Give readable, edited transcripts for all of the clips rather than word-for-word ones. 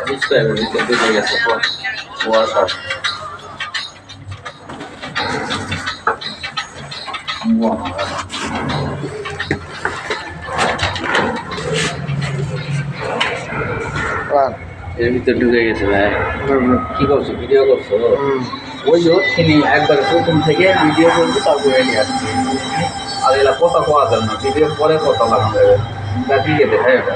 বুঝতে হবে বুঝে গেছে কুয়াশা এর ভিতরে ঢুকে গেছে ভাই কি করছো ভিডিও করছো ওই যে তিনি একবারে প্রথম থেকে ভিডিও করবো তারপরে নিয়ে আসছি আর এলা কথা কোয়া যায় না ভিডিওর পরে কথা লাগানো যাবে ঠিক আছে হ্যাঁ এটা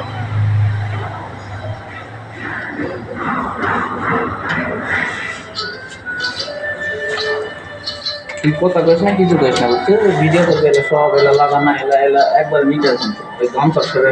তুই কথা কইস না কিছু কইস না বুঝছিস ভিডিও করবে এলা সব এলা লাগানো এলা এলা একবার মিটার কিন্তু ওই ধ্বংস করে